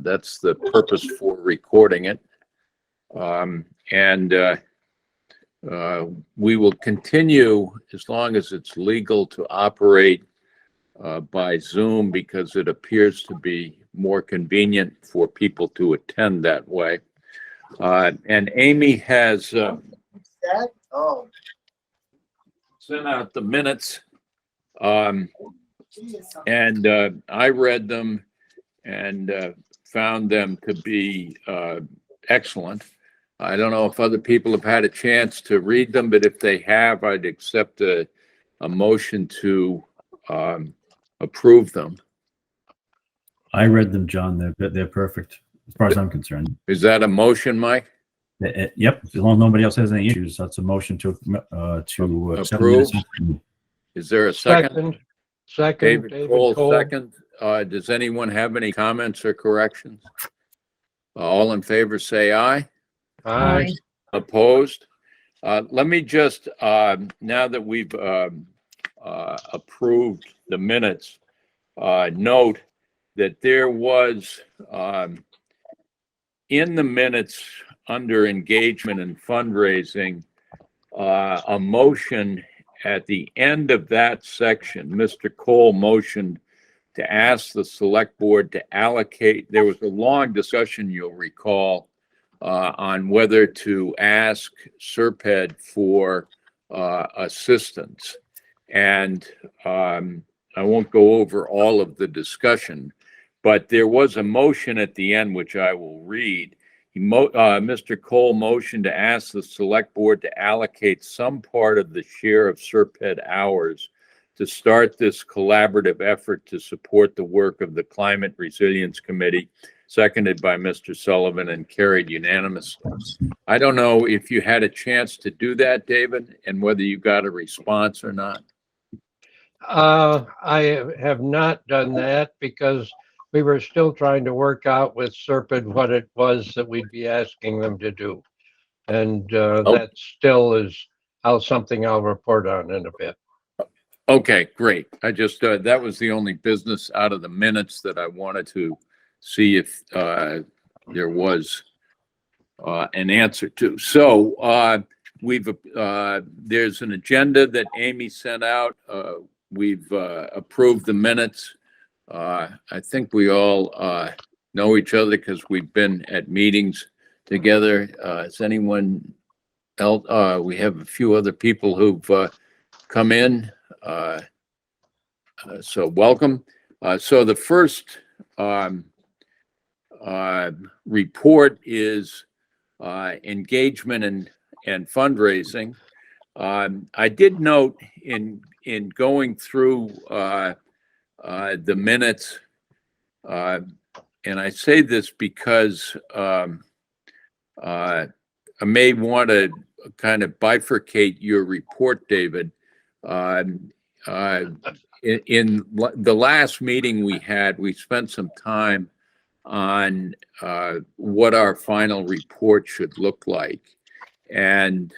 That's the purpose for recording it. And we will continue as long as it's legal to operate by Zoom, because it appears to be more convenient for people to attend that way. And Amy has sent out the minutes, and I read them and found them to be excellent. I don't know if other people have had a chance to read them, but if they have, I'd accept a motion to approve them. I read them, John. They're perfect as far as I'm concerned. Is that a motion, Mike? Yep. As long as nobody else has any issues, that's a motion to approve. Is there a second? Second. David Cole, second. Does anyone have any comments or corrections? All in favor, say aye. Aye. Opposed? Let me just, now that we've approved the minutes, note that there was in the minutes under engagement and fundraising, a motion at the end of that section. Mr. Cole motioned to ask the select board to allocate. There was a long discussion, you'll recall, on whether to ask Serped for assistance. And I won't go over all of the discussion, but there was a motion at the end, which I will read. Mr. Cole motioned to ask the select board to allocate some part of the share of Serped hours to start this collaborative effort to support the work of the Climate Resilience Committee, seconded by Mr. Sullivan and carried unanimously. I don't know if you had a chance to do that, David, and whether you got a response or not. I have not done that because we were still trying to work out with Serpent what it was that we'd be asking them to do. And that still is something I'll report on in a bit. Okay, great. I just, that was the only business out of the minutes that I wanted to see if there was an answer to. So there's an agenda that Amy sent out. We've approved the minutes. I think we all know each other because we've been at meetings together. Is anyone else? We have a few other people who've come in. So welcome. So the first report is engagement and fundraising. I did note in going through the minutes, and I say this because I may want to kind of bifurcate your report, David. In the last meeting we had, we spent some time on what our final report should look like, and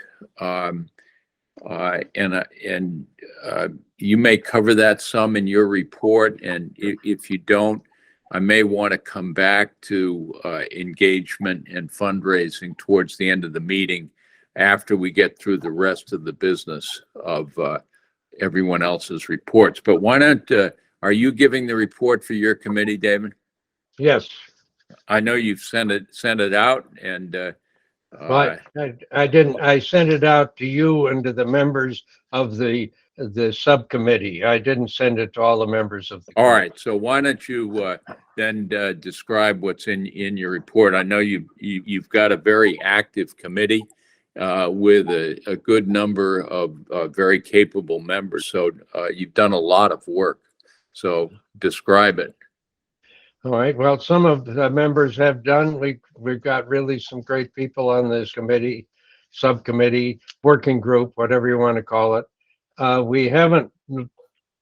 you may cover that some in your report, and if you don't, I may want to come back to engagement and fundraising towards the end of the meeting after we get through the rest of the business of everyone else's reports. But why not, are you giving the report for your committee, David? Yes. I know you've sent it out, and But I didn't. I sent it out to you and to the members of the subcommittee. I didn't send it to all the members of the committee. All right. So why don't you then describe what's in your report? I know you've got a very active committee with a good number of very capable members. So you've done a lot of work. So describe it. All right. Well, some of the members have done. We've got really some great people on this committee, subcommittee, working group, whatever you want to call it. We haven't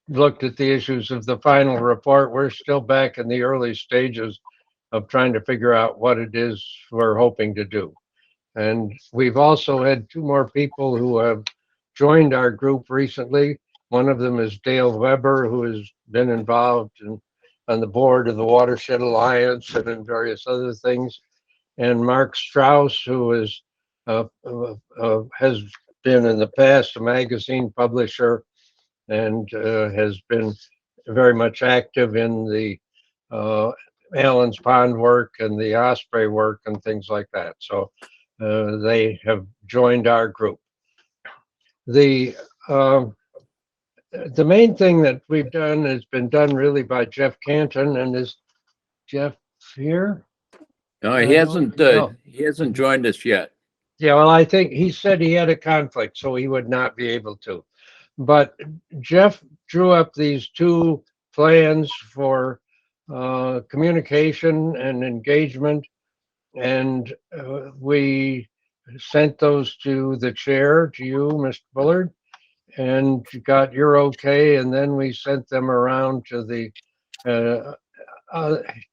looked at the issues of the final report. We're still back in the early stages of trying to figure out what it is we're hoping to do. And we've also had two more people who have joined our group recently. One of them is Dale Weber, who has been involved in on the board of the Watershed Alliance and in various other things. And Mark Strauss, who is has been in the past a magazine publisher and has been very much active in the Allen's Pond work and the Osprey work and things like that. So they have joined our group. The main thing that we've done has been done really by Jeff Canton. And is Jeff here? No, he hasn't joined us yet. Yeah, well, I think he said he had a conflict, so he would not be able to. But Jeff drew up these two plans for communication and engagement, and we sent those to the chair, to you, Mr. Bullard, and got your okay, and then we sent them around to the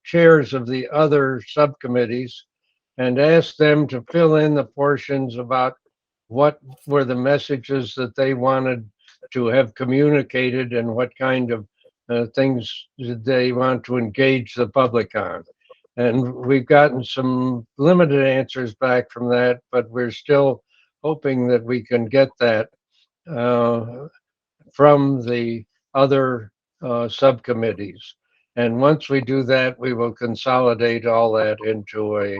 chairs of the other subcommittees and asked them to fill in the portions about what were the messages that they wanted to have communicated and what kind of things did they want to engage the public on. And we've gotten some limited answers back from that, but we're still hoping that we can get that from the other subcommittees. And once we do that, we will consolidate all that into a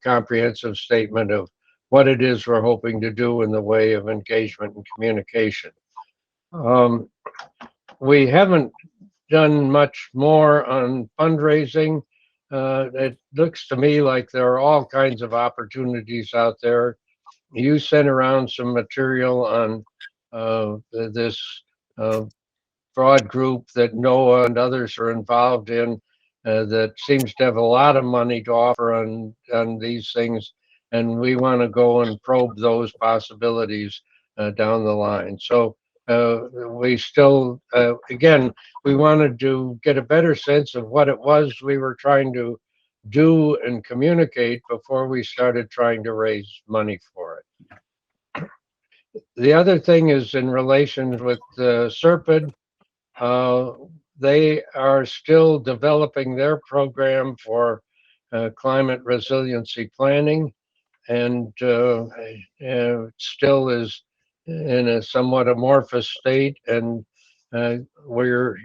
comprehensive statement of what it is we're hoping to do in the way of engagement and communication. We haven't done much more on fundraising. It looks to me like there are all kinds of opportunities out there. You sent around some material on this fraud group that Noah and others are involved in that seems to have a lot of money to offer on these things. And we want to go and probe those possibilities down the line. So we still, again, we wanted to get a better sense of what it was we were trying to do and communicate before we started trying to raise money for it. The other thing is in relation with Serpide. They are still developing their program for climate resiliency planning, and still is in a somewhat amorphous state. And we're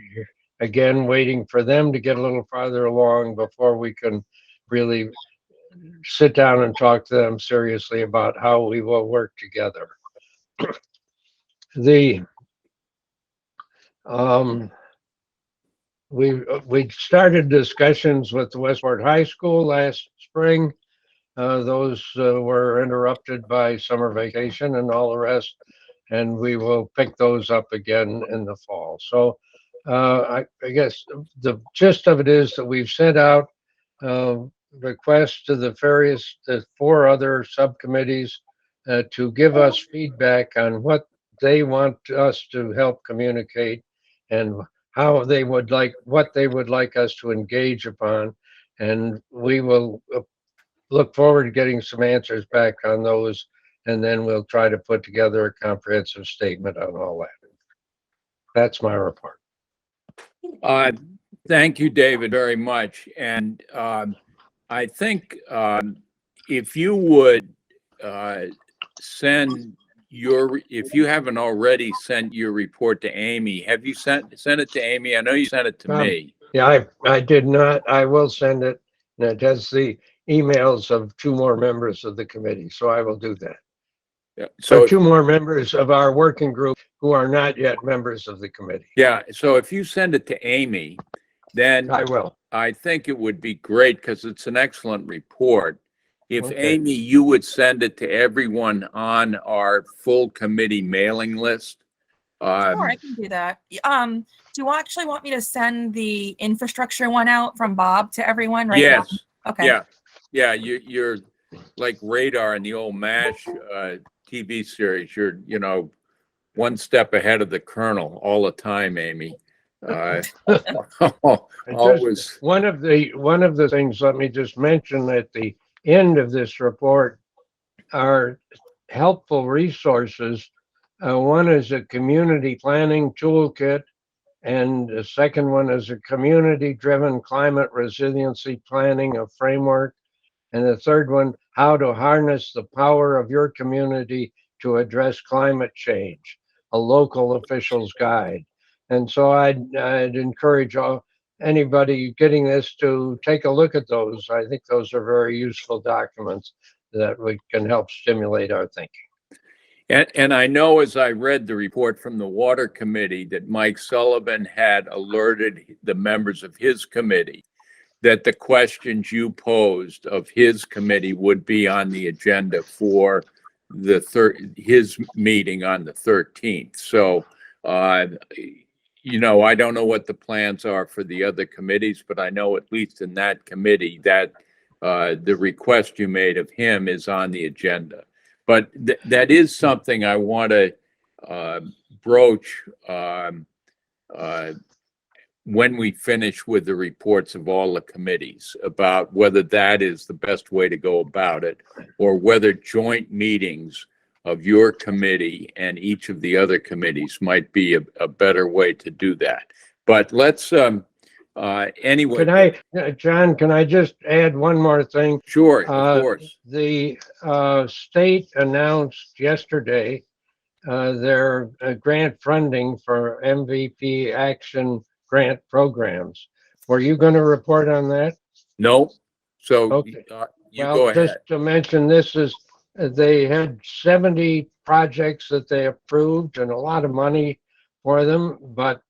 again waiting for them to get a little farther along before we can really sit down and talk to them seriously about how we will work together. We started discussions with the Westport High School last spring. Those were interrupted by summer vacation and all the rest, and we will pick those up again in the fall. So I guess the gist of it is that we've sent out requests to the four other subcommittees to give us feedback on what they want us to help communicate and what they would like us to engage upon. And we will look forward to getting some answers back on those, and then we'll try to put together a comprehensive statement on all that. That's my report. Thank you, David, very much. And I think if you would if you haven't already sent your report to Amy, have you sent it to Amy? I know you sent it to me. Yeah, I did not. I will send it. And it has the emails of two more members of the committee, so I will do that. Yeah. So two more members of our working group who are not yet members of the committee. Yeah. So if you send it to Amy, then I will. I think it would be great because it's an excellent report. If Okay. Amy, you would send it to everyone on our full committee mailing list. Sure, I can do that. Do you actually want me to send the infrastructure one out from Bob to everyone right now? Yes. Okay. Yeah. You're like Radar in the old MASH TV series. You're, one step ahead of the Colonel all the time, Amy. Always. One of the things, let me just mention at the end of this report are helpful resources. One is a community planning toolkit And the second one is a community-driven climate resiliency planning, a framework. And the third one, how to harness the power of your community to address climate change, a local official's guide. And so I'd encourage anybody getting this to take a look at those. I think those are very useful documents that we can help stimulate our thinking. And I know as I read the report from the Water Committee that Mike Sullivan had alerted the members of his committee that the questions you posed of his committee would be on the agenda for his meeting on the 13th. So, you know, I don't know what the plans are for the other committees, but I know at least in that committee that the request you made of him is on the agenda. But that is something I want to broach when we finish with the reports of all the committees about whether that is the best way to go about it, or whether joint meetings of your committee and each of the other committees might be a better way to do that. But let's, anyway. John, can I just add one more thing? Sure, of course. The state announced yesterday their grant funding for MVP action grant programs. Were you going to report on that? No. So okay. You go ahead. Just to mention, this is, they had 70 projects that they approved and a lot of money for them, but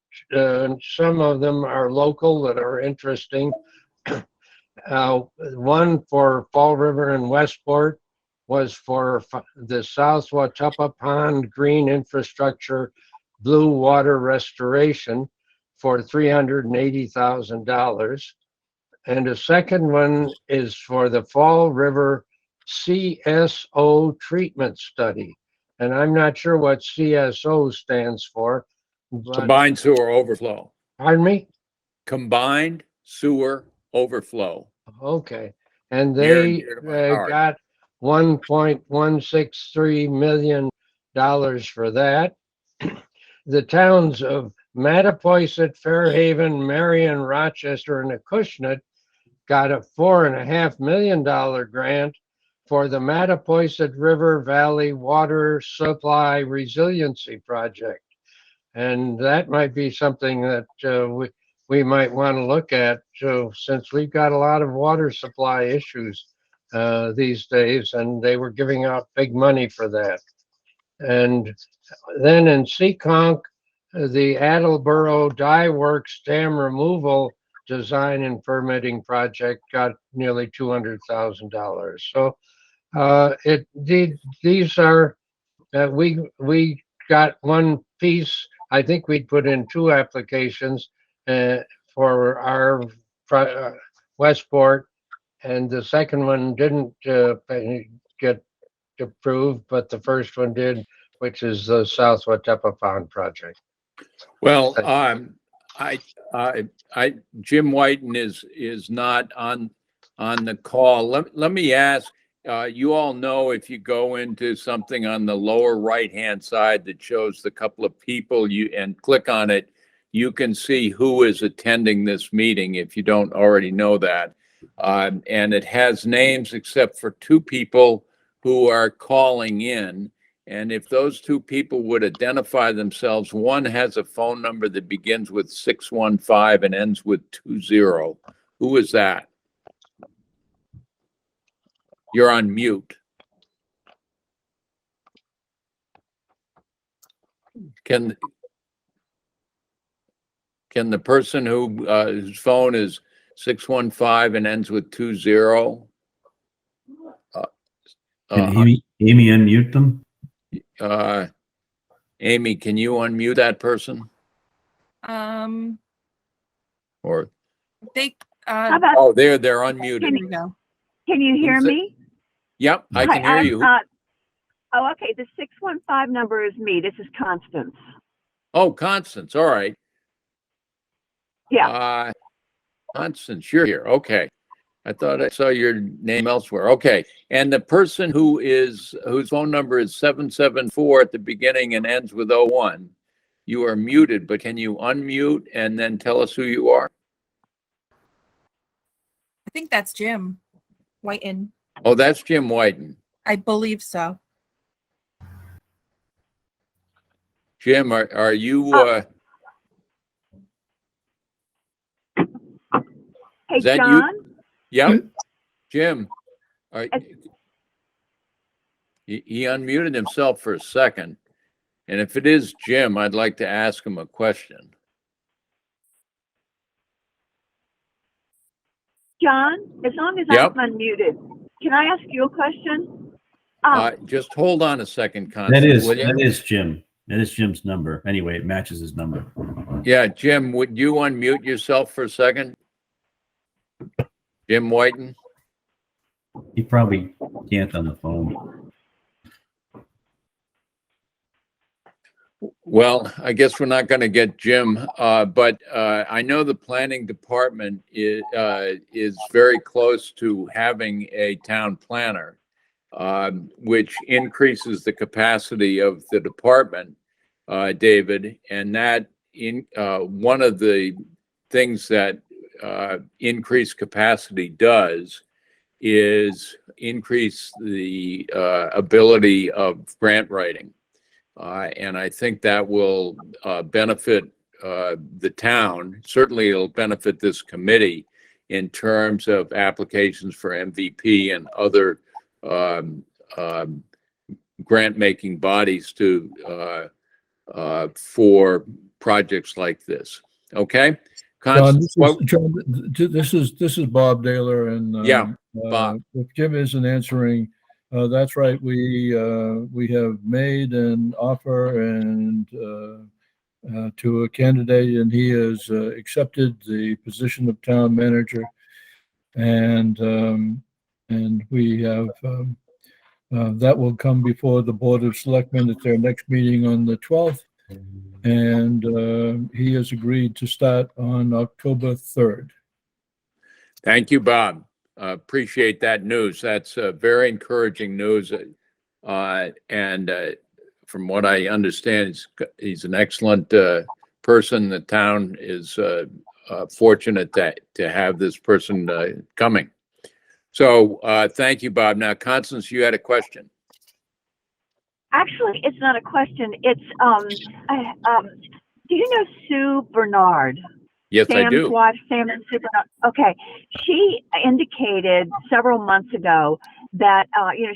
some of them are local that are interesting. One for Fall River and Westport was for the South Watuppa Pond Green Infrastructure Blue Water Restoration for $380,000. And a second one is for the Fall River CSO treatment study. And I'm not sure what CSO stands for. Combined sewer overflow. Pardon me? Combined sewer overflow. Okay. And they got $1.163 million for that. The towns of Mattapoisett, Fairhaven, Marion, Rochester, and Acushnet got a $4.5 million grant for the Mattapoisett River Valley Water Supply Resiliency Project. And that might be something that we might want to look at, since we've got a lot of water supply issues these days, and they were giving out big money for that. And then in Seekonk, the Attleboro Dye Works dam removal design and permitting project got nearly $200,000. So these are, we got one piece. I think we'd put in 2 applications for our Westport, and the second one didn't get approved, but the first one did, which is the South Watuppa Pond project. Well, Jim Whiten is not on the call. Let me ask. You all know, if you go into something on the lower right-hand side that shows the couple of people and click on it, you can see who is attending this meeting if you don't already know that. And it has names except for 2 people who are calling in. And if those 2 people would identify themselves, one has a phone number that begins with 615 and ends with 20. Who is that? You're on mute. Can the person whose phone is 615 and ends with 20? Can Amy unmute them? Amy, can you unmute that person? Or they oh, they're unmuted. There we go. Can you hear me? Yep, I can hear you. Oh, okay. The 615 number is me. This is Constance. Oh, Constance. All right. Yeah. Constance, you're here. Okay. I thought I saw your name elsewhere. Okay. And the person whose phone number is 774 at the beginning and ends with 01, you are muted, but can you unmute and then tell us who you are? I think that's Jim Whiten. Oh, that's Jim Whiten. I believe so. Jim, are you, Hey, is that you? John? Yep. Jim, are, he unmuted himself for a second. And if it is Jim, I'd like to ask him a question. John, as long as Yep. I'm unmuted, can I ask you a question? Just hold on a second, That Constance, will you? is Jim. That is Jim's number. Anyway, it matches his number. Yeah, Jim, would you unmute yourself for a second? Jim Whiten? He probably can't on the phone. Well, I guess we're not going to get Jim, but I know the planning department is very close to having a town planner, which increases the capacity of the department, David, and that one of the things that increased capacity does is increase the ability of grant writing. And I think that will benefit the town. Certainly it'll benefit this committee in terms of applications for MVP and other grant-making bodies for projects like this. Okay? John, Constance, this is Bob Daler, and Yeah, Bob. if Jim isn't answering, that's right. We have made an offer and to a candidate, and he has accepted the position of town manager, and we have that will come before the Board of Selectmen at their next meeting on the 12th. And he has agreed to start on October 3rd. Thank you, Bob. Appreciate that news. That's very encouraging news. And from what I understand, he's an excellent person. The town is fortunate to have this person coming. So thank you, Bob. Now, Constance, you had a question. Actually, it's not a question. It's, do you know Sue Bernard? Yes, I Sam's do. wife, Sam and Sue Bernard. Okay. She indicated several months ago that,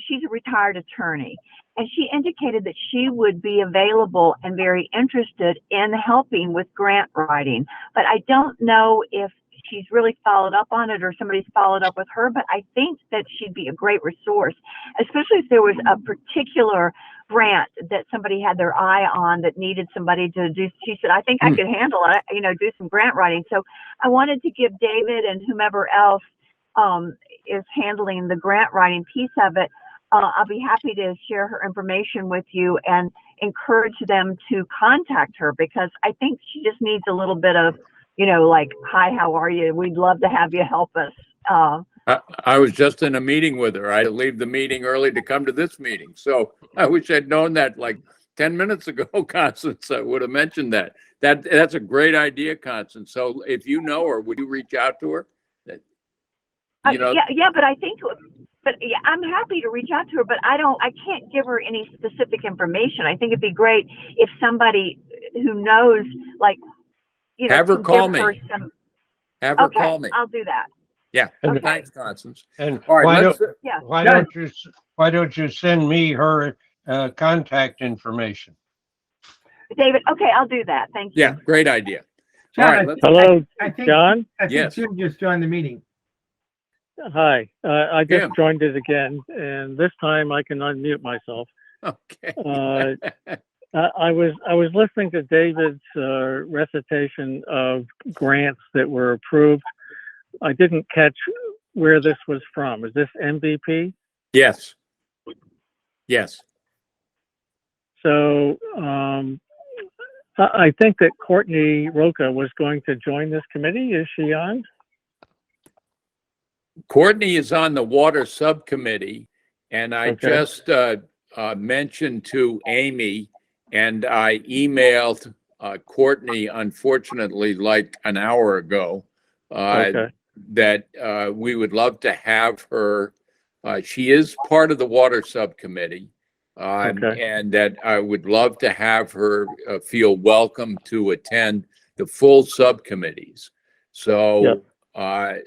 she's a retired attorney. And she indicated that she would be available and very interested in helping with grant writing. But I don't know if she's really followed up on it or somebody's followed up with her, but I think that she'd be a great resource, especially if there was a particular grant that somebody had their eye on that needed somebody to do. She said, I think I could handle it, do some grant writing. So I wanted to give David and whomever else is handling the grant writing piece of it, I'll be happy to share her information with you and encourage them to contact her, because I think she just needs a little bit of, like, hi, how are you? We'd love to have you help us. I was just in a meeting with her. I had to leave the meeting early to come to this meeting. So I wish I'd known that like 10 minutes ago, Constance. I would have mentioned that. That's a great idea, Constance. So if you know her, would you reach out to her? Yeah, but I think, I'm happy to reach out to her, but I can't give her any specific information. I think it'd be great if somebody who knows, like, have her call me. Have her call me. I'll do that. Yeah. Okay. Thanks, Constance. And All right. why don't you send me her contact information? David, okay, I'll do that. Thank you. Yeah, great idea. John, All right. Let's, hello, I think, John. I think Yes. Jim just joined the meeting. Hi, I just Jim. joined it again, and this time I can unmute myself. okay. I was listening to David's recitation of grants that were approved. I didn't catch where this was from. Is this MVP? Yes. Yes. So I think that Courtney Roca was going to join this committee. Is she on? Courtney is on the water subcommittee, and I Okay. just mentioned to Amy, and I emailed Courtney, unfortunately, like an hour ago, Okay. that we would love to have her. She is part of the water subcommittee, Okay. and that I would love to have her feel welcome to attend the full subcommittees. So,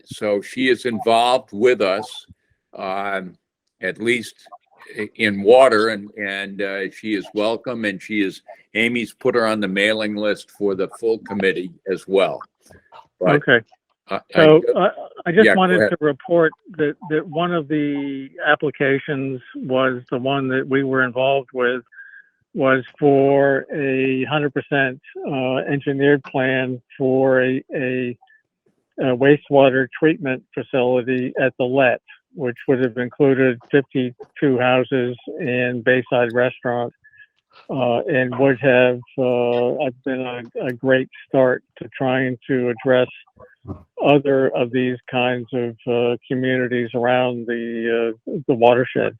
so she is involved with us, at least in water, and she is welcome, and Amy's put her on the mailing list for the full committee as well. But, Okay. I So I just yeah, go wanted ahead. to report that one of the applications was the one that we were involved with, was for a 100% engineered plan for a wastewater treatment facility at the Let, which would have included 52 houses and Bayside Restaurant, and would have been a great start to trying to address other of these kinds of communities around the watershed.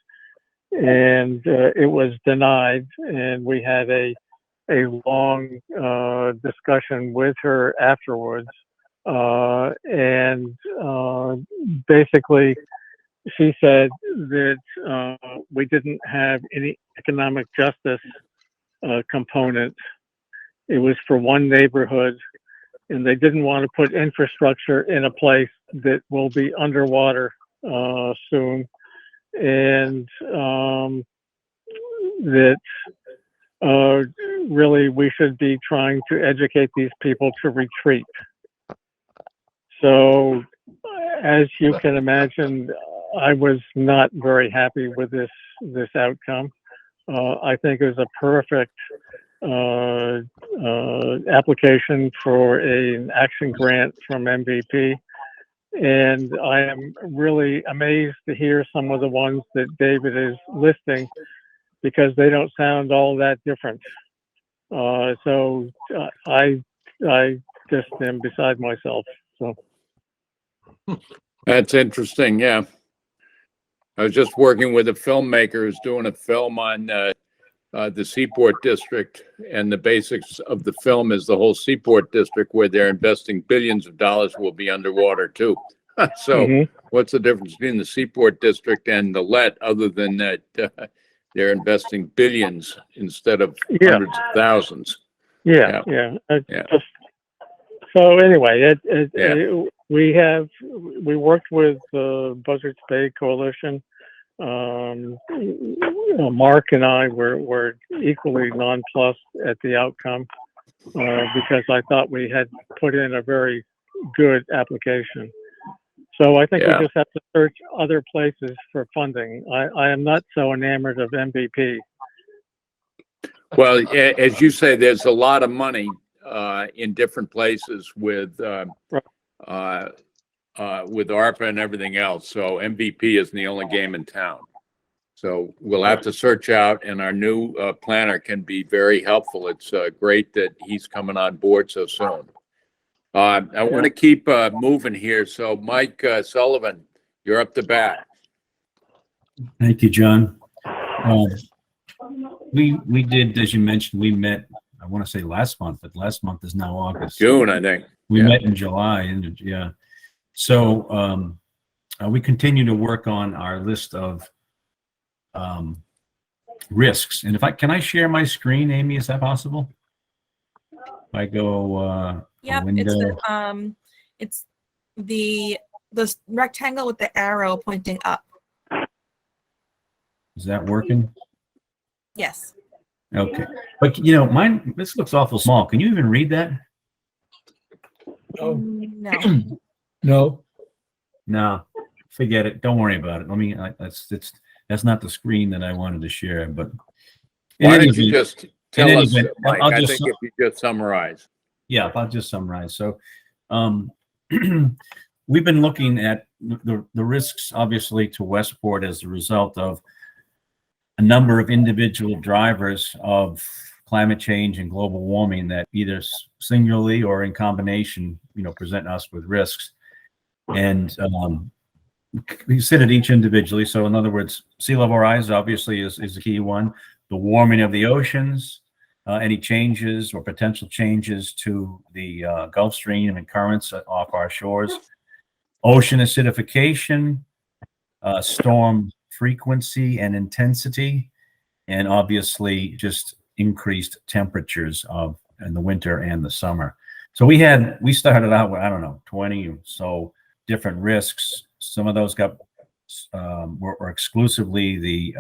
And it was denied, and we had a long discussion with her afterwards. And basically, she said that we didn't have any economic justice component. It was for one neighborhood, and they didn't want to put infrastructure in a place that will be underwater soon, and that really we should be trying to educate these people to retreat. So, as you can imagine, I was not very happy with this outcome. I think it was a perfect application for an action grant from MVP. And I am really amazed to hear some of the ones that David is listing, because they don't sound all that different. So I just am beside myself. So That's interesting. Yeah. I was just working with a filmmaker who's doing a film on the Seaport District, and the basics of the film is the whole Seaport District, where they're investing billions of dollars, will be underwater too. So what's the difference between the Seaport District and the Let, other than that they're investing billions instead of hundreds of thousands? Yeah. So anyway, we worked with the Buzzards Bay Coalition. Mark and I were equally nonplussed at the outcome, because I thought we had put in a very good application. So I think we just have to search other places for funding. I am not so enamored of MVP. Well, as you say, there's a lot of money in different places with ARPA and everything else. So MVP isn't the only game in town. So we'll have to search out, and our new planner can be very helpful. It's great that he's coming on board so soon. I want to keep moving here. So Mike Sullivan, you're up to bat. Thank you, John. We did, as you mentioned, we met, I want to say last month, but last month is now August. June, I think. We met in July, and yeah. So we continue to work on our list of risks. And can I share my screen, Amy? Is that possible? If I go Yep, window. it's the rectangle with the arrow pointing up. Is that working? Yes. Okay. But mine, this looks awful small. Can you even read that? No. No. No, forget it. Don't worry about it. That's not the screen that I wanted to share, but Why don't you just tell us, Mike? I think if you just summarize. Yeah, I'll just summarize. So we've been looking at the risks, obviously, to Westport as a result of a number of individual drivers of climate change and global warming that either singularly or in combination, present us with risks. And we considered each individually. So in other words, sea level rise obviously is a key one. The warming of the oceans, any changes or potential changes to the Gulf Stream and currents off our shores, ocean acidification, storm frequency and intensity, and obviously just increased temperatures in the winter and the summer. So we started out with, I don't know, 20 or so different risks. Some of those were exclusively the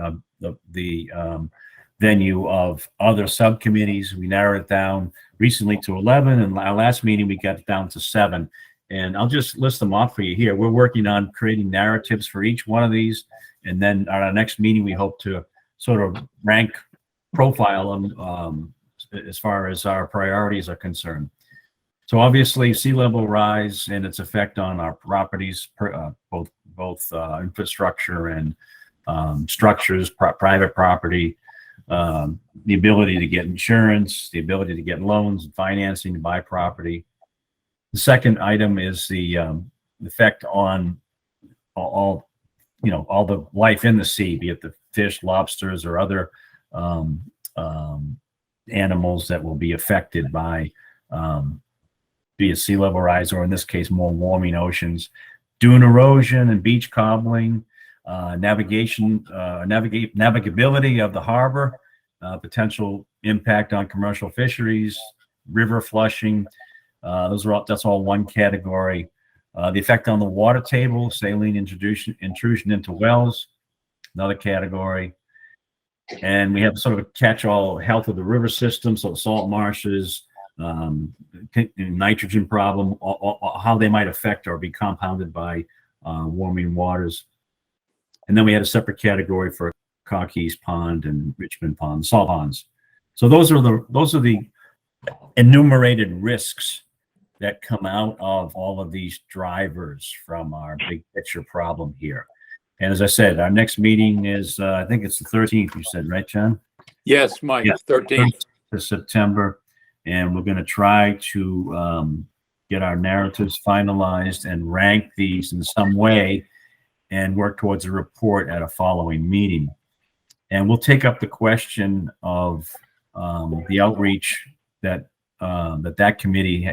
venue of other subcommittees. We narrowed it down recently to 11, and our last meeting we got down to 7. And I'll just list them off for you here. We're working on creating narratives for each one of these, and then at our next meeting we hope to sort of rank, profile them as far as our priorities are concerned. So obviously, sea level rise and its effect on our properties, both infrastructure and structures, private property, the ability to get insurance, the ability to get loans and financing to buy property. The second item is the effect on all the life in the sea, be it the fish, lobsters, or other animals that will be affected by be it sea level rise, or in this case, more warming oceans, dune erosion and beach cobbling, navigability of the harbor, potential impact on commercial fisheries, river flushing. That's all one category. The effect on the water table, saline intrusion into wells, another category. And we have sort of a catch-all health of the river system, so salt marshes, nitrogen problem, how they might affect or be compounded by warming waters. And then we had a separate category for Cockeys Pond and Richmond Pond, salt ponds. So those are the enumerated risks that come out of all of these drivers from our big picture problem here. And as I said, our next meeting is, I think it's the 13th, you said, right, John? Yes, Mike, Yes, 13th. of September. And we're going to try to get our narratives finalized and rank these in some way and work towards a report at a following meeting. And we'll take up the question of the outreach that committee,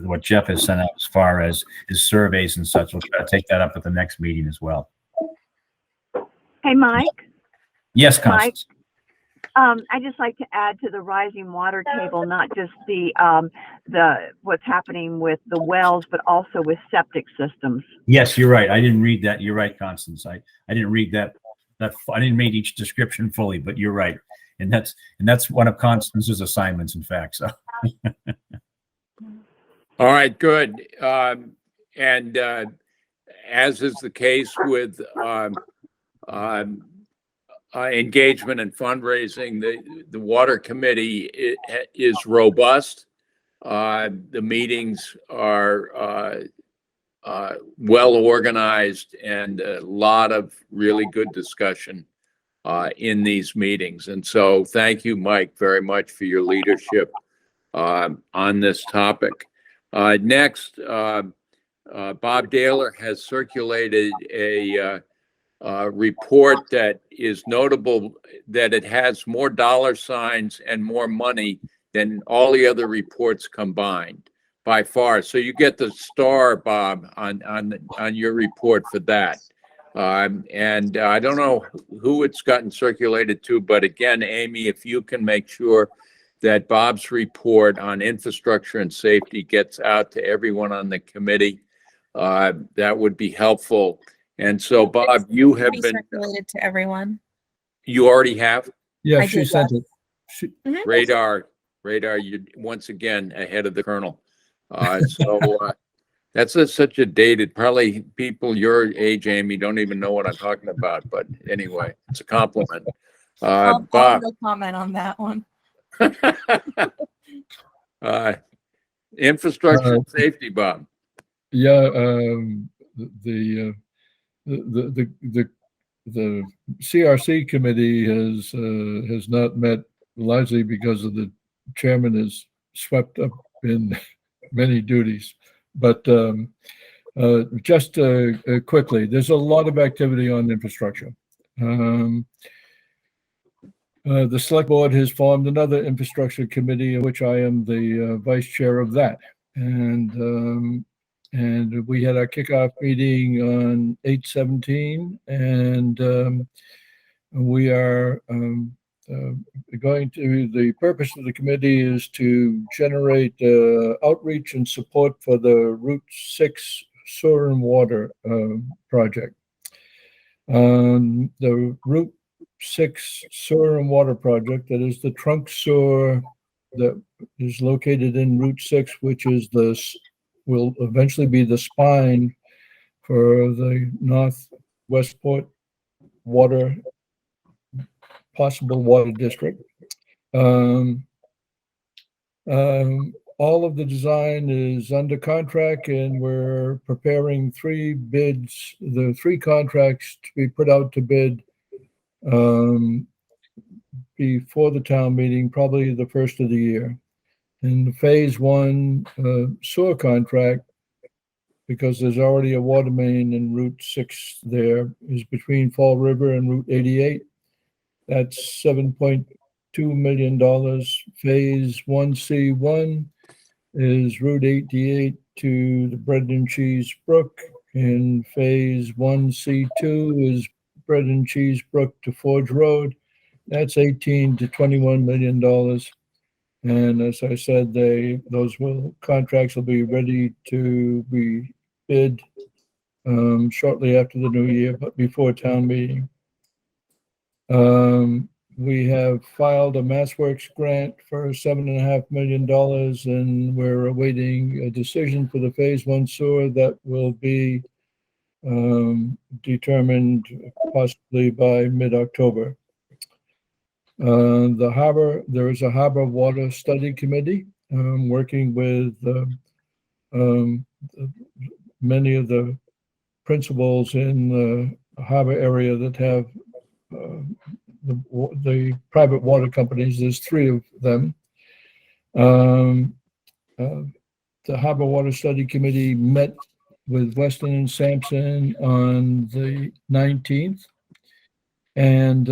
what Jeff has sent out as far as his surveys and such. We'll try to take that up at the next meeting as well. Hey, Mike. Yes, Constance. I just like to add to the rising water table, not just the what's happening with the wells, but also with septic systems. Yes, you're right. I didn't read that. You're right, Constance. I didn't read that. I didn't read each description fully, but you're right. And that's one of Constance's assignments, in fact. So. All right, good. And as is the case with engagement and fundraising, the water committee is robust. The meetings are well organized, and a lot of really good discussion in these meetings. And so thank you, Mike, very much for your leadership on this topic. Next, Bob Daler has circulated a report that is notable, that it has more dollar signs and more money than all the other reports combined by far. So you get the star, Bob, on your report for that. And I don't know who it's gotten circulated to, but again, Amy, if you can make sure that Bob's report on infrastructure and safety gets out to everyone on the committee, that would be helpful. And so, Bob, you have been circulated to everyone. You already have? Yeah, she sent it. Radar, you once again ahead of the Colonel. That's such a dated, probably people your age, Amy, don't even know what I'm talking about. But anyway, it's a compliment. I'll Bob. no comment on that one. Infrastructure and safety, Bob. Yeah, the CRC committee has not met, largely because of the chairman is swept up in many duties. But just quickly, there's a lot of activity on infrastructure. The select board has formed another infrastructure committee, of which I am the vice chair of that. And we had our kickoff meeting on 8/17, and we are the purpose of the committee is to generate outreach and support for the Route 6 sewer and water project. The Route 6 sewer and water project, that is the trunk sewer that is located in Route 6, which is will eventually be the spine for the North Westport water, possible water district. All of the design is under contract, and we're preparing 3 bids, the 3 contracts to be put out to bid before the town meeting, probably the first of the year. And the phase 1 sewer contract, because there's already a water main in Route 6 there, is between Fall River and Route 88. That's $7.2 million. Phase 1C1 is Route 88 to the Bread and Cheese Brook, and Phase 1C2 is Bread and Cheese Brook to Forge Road. That's $18 to $21 million. And as I said, those contracts will be ready to be bid shortly after the new year, but before town meeting. We have filed a MassWorks grant for $7.5 million, and we're awaiting a decision for the phase 1 sewer that will be determined possibly by mid-October. There is a harbor water study committee working with many of the principals in the harbor area that have the private water companies. There's 3 of them. The Harbor Water Study Committee met with Weston and Sampson on the 19th and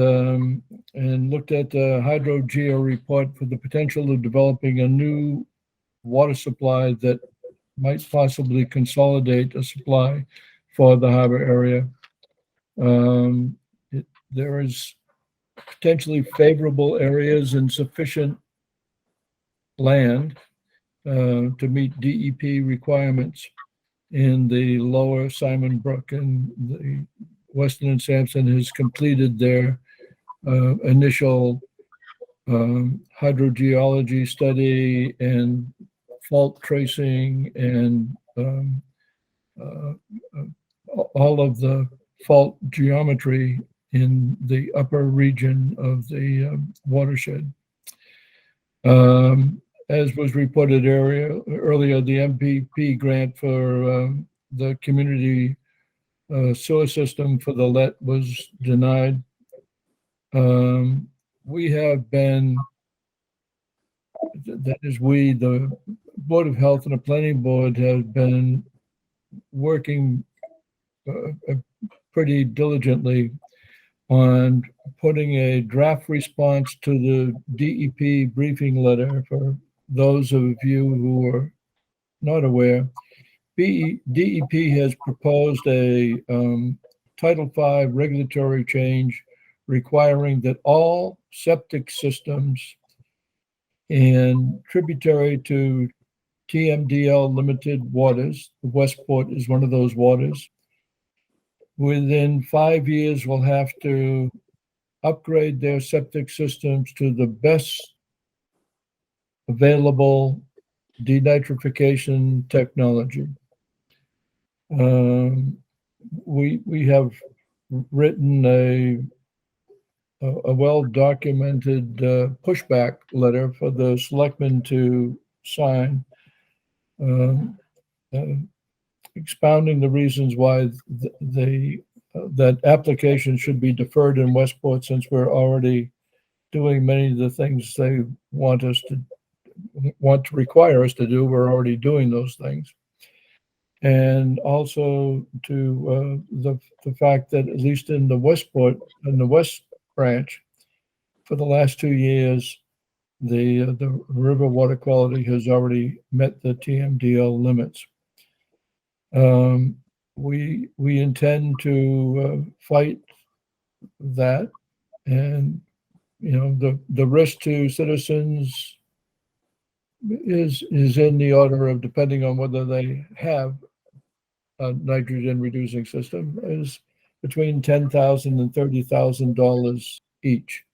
looked at the hydrogeo report for the potential of developing a new water supply that might possibly consolidate a supply for the harbor area. There is potentially favorable areas and sufficient land to meet DEP requirements in the lower Simon Brook, and the Weston and Sampson has completed their initial hydrogeology study and fault tracing and all of the fault geometry in the upper region of the watershed. As was reported earlier, the MPP grant for the community sewer system for the LET was denied. We have been, that is we, the Board of Health and the Planning Board have been working pretty diligently on putting a draft response to the DEP briefing letter. For those of you who are not aware, DEP has proposed a Title V regulatory change requiring that all septic systems and tributary to TMDL limited waters, Westport is one of those waters, within 5 years will have to upgrade their septic systems to the best available denitrification technology. We have written a well-documented pushback letter for the selectmen to sign, expounding the reasons why that application should be deferred in Westport, since we're already doing many of the things they want to require us to do. We're already doing those things. And also to the fact that at least in the Westport, in the West branch, for the last 2 years, the river water quality has already met the TMDL limits. We intend to fight that, and the risk to citizens is in the order of, depending on whether they have a nitrogen reducing system, is between $10,000 and $30,000 each.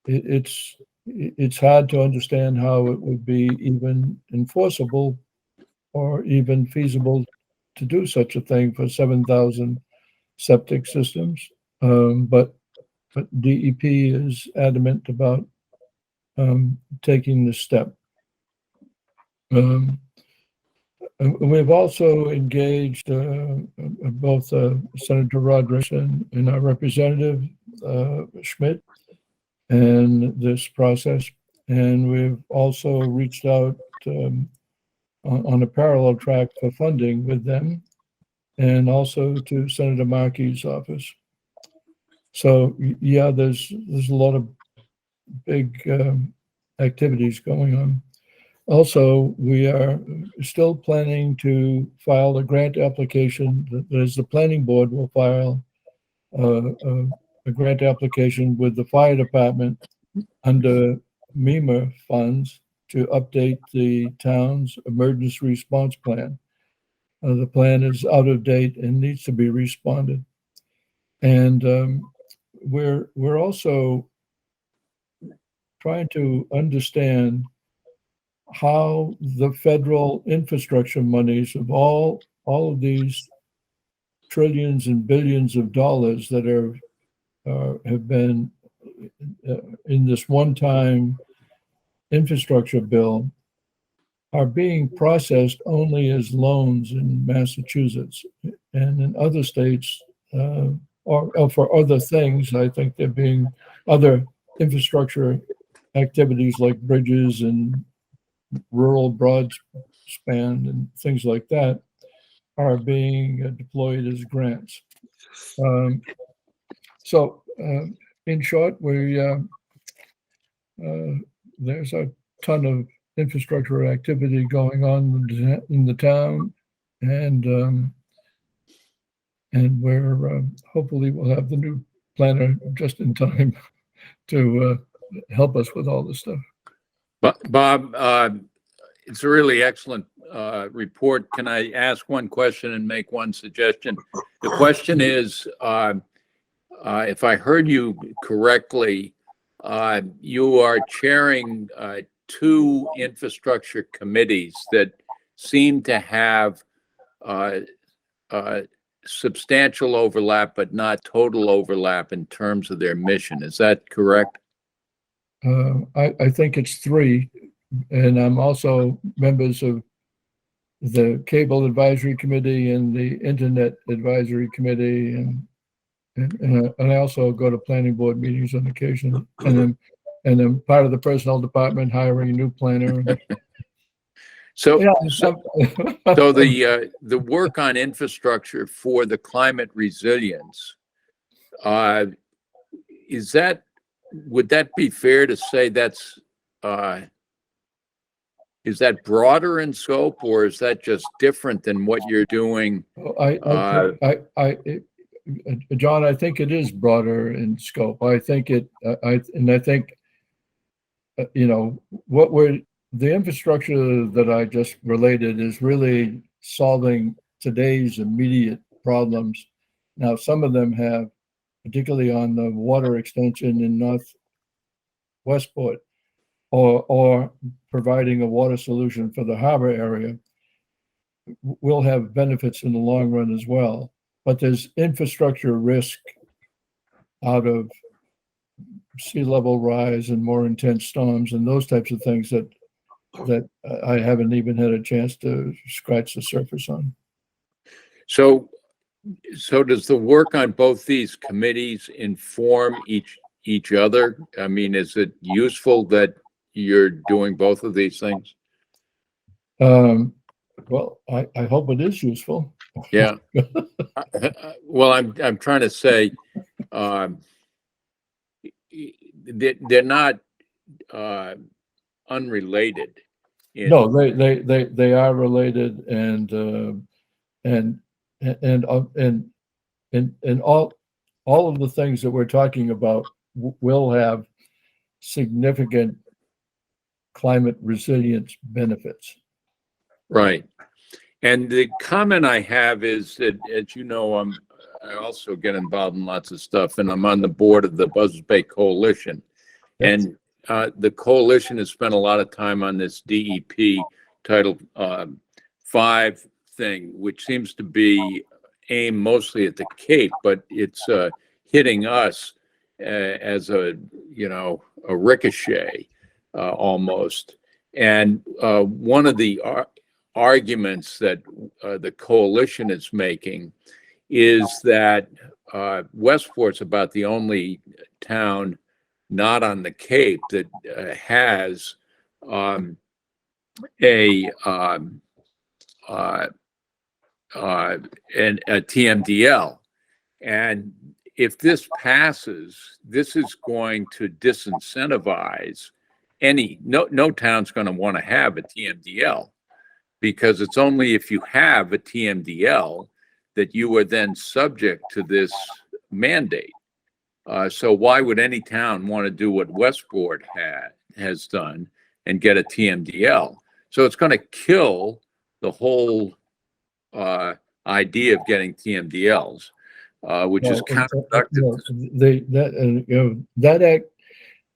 It's hard to understand how it would be even enforceable or even feasible to do such a thing for 7,000 septic systems. But DEP is adamant about taking this step. We've also engaged both Senator Rodriguez and our representative Schmidt in this process, and we've also reached out on a parallel track for funding with them, and also to Senator Markey's office. So yeah, there's a lot of big activities going on. Also, we are still planning to file a grant application. There's the planning board will file a grant application with the fire department under MEMA funds to update the town's emergency response plan. The plan is out of date and needs to be responded. And we're also trying to understand how the federal infrastructure monies of all of these trillions and billions of dollars that have been in this one-time infrastructure bill are being processed only as loans in Massachusetts, and in other states or for other things. I think they're being other infrastructure activities like bridges and rural broadspan and things like that are being deployed as grants. So in short, there's a ton of infrastructure activity going on in the town, and we're hopefully we'll have the new planner just in time to help us with all this stuff. Bob, it's a really excellent report. Can I ask one question and make one suggestion? The question is, if I heard you correctly, you are chairing two infrastructure committees that seem to have substantial overlap, but not total overlap in terms of their mission. Is that correct? I think it's three, and I'm also members of the Cable Advisory Committee and the Internet Advisory Committee, and I also go to planning board meetings on occasion, and then part of the personnel department hiring a new planner. So, Yeah. so the work on infrastructure for the climate resilience, would that be fair to say is that broader in scope, or is that just different than what you're doing? John, I think it is broader in scope. I think the infrastructure that I just related is really solving today's immediate problems. Now, some of them have, particularly on the water extension in North Westport, or providing a water solution for the harbor area, will have benefits in the long run as well. But there's infrastructure risk out of sea level rise and more intense storms and those types of things that I haven't even had a chance to scratch the surface on. So does the work on both these committees inform each other? I mean, is it useful that you're doing both of these things? Well, I hope it is useful. Yeah. Well, I'm trying to say, they're not unrelated. No, they are related, and all of the things that we're talking about will have significant climate resilience benefits. Right. And the comment I have is that, as you know, I also get involved in lots of stuff, and I'm on the board of the Buzzards Bay Coalition. Yes. And the coalition has spent a lot of time on this DEP Title 5 thing, which seems to be aimed mostly at the Cape, but it's hitting us as a ricochet almost. And one of the arguments that the coalition is making is that Westport's about the only town not on the Cape that has a TMDL. And if this passes, this is going to disincentivize no town's going to want to have a TMDL, because it's only if you have a TMDL that you are then subject to this mandate. So why would any town want to do what Westport has done and get a TMDL? So it's going to kill the whole idea of getting TMDLs, which is counterproductive.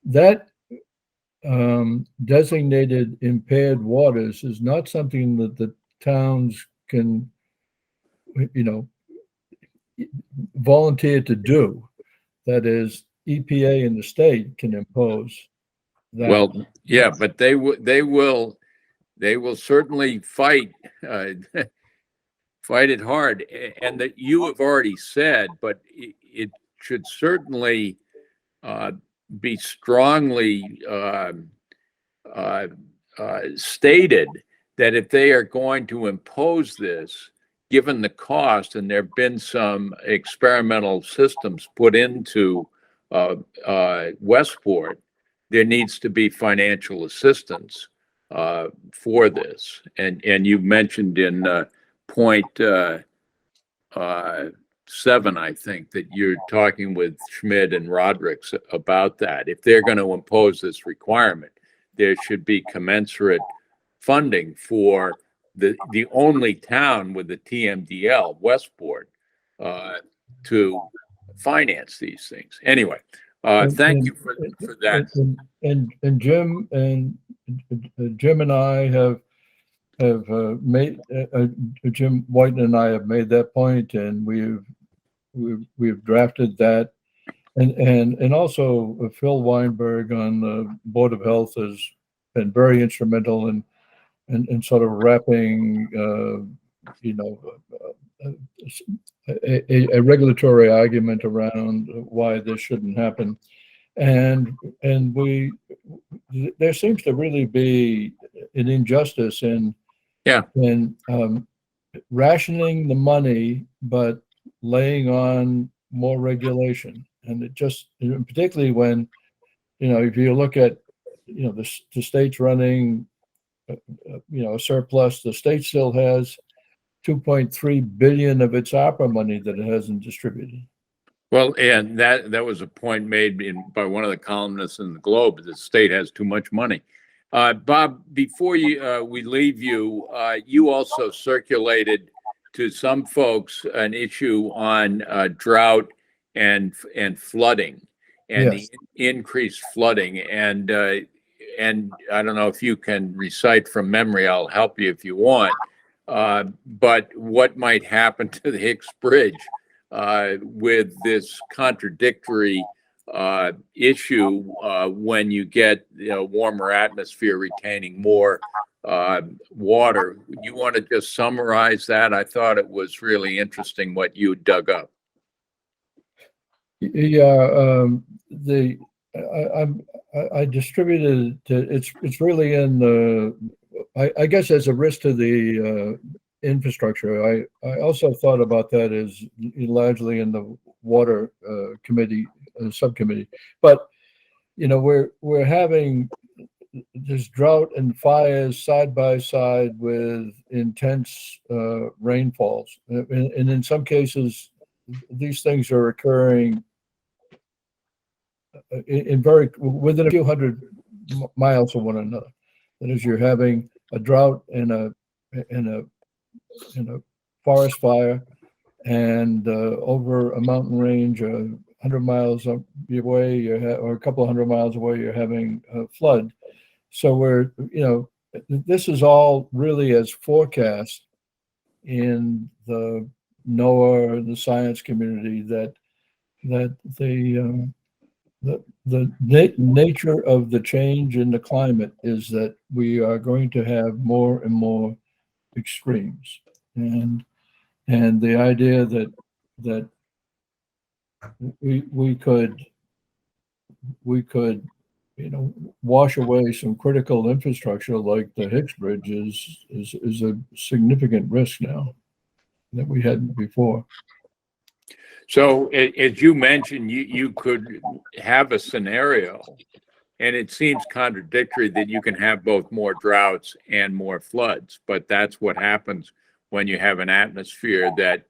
That designated impaired waters is not something that the towns can, volunteer to do. That is, EPA and the state can impose that. Well, yeah, but they will certainly fight fight it hard, and that you have already said, but it should certainly be strongly stated that if they are going to impose this, given the cost, and there have been some experimental systems put into Westport, there needs to be financial assistance for this. And you mentioned in point 7, I think, that you're talking with Schmidt and Rodericks about that. If they're going to impose this requirement, there should be commensurate funding for the only town with the TMDL, Westport, to finance these things. Anyway, thank you for that. And Jim and I have made Jim White and I have made that point, and we've drafted that, and also Phil Weinberg on the Board of Health has been very instrumental in sort of wrapping a regulatory argument around why this shouldn't happen, and there seems to really be an injustice in rationing the money but laying on more regulation. And it just, particularly when, if you look at, the state's running, a surplus, the state still has 2.3 billion of its ARPA money that it hasn't distributed. Well, and that was a point made by one of the columnists in the Globe, that the state has too much money. Bob, before we leave you, you also circulated to some folks an issue on drought and flooding, and Yes. the increased flooding. And I don't know if you can recite from memory. I'll help you if you want. But what might happen to the Hicks Bridge with this contradictory issue when you get warmer atmosphere retaining more water? You want to just summarize that? I thought it was really interesting what you dug up. Yeah, I distributed it's really in the, I guess, as a risk to the infrastructure. I also thought about that as largely in the water committee subcommittee, but we're having this drought and fires side by side with intense rainfalls, and in some cases, these things are occurring within a few hundred miles of one another. That is, you're having a drought in a forest fire, and over a mountain range, 100 miles away, or a couple of 100 miles away, you're having a flood. So this is all really as forecast in the NOAA, the science community, that the nature of the change in the climate is that we are going to have more and more extremes, and the idea that we could wash away some critical infrastructure like the Hicks Bridge is a significant risk now that we hadn't before. So as you mentioned, you could have a scenario, and it seems contradictory that you can have both more droughts and more floods, but that's what happens when you have an atmosphere that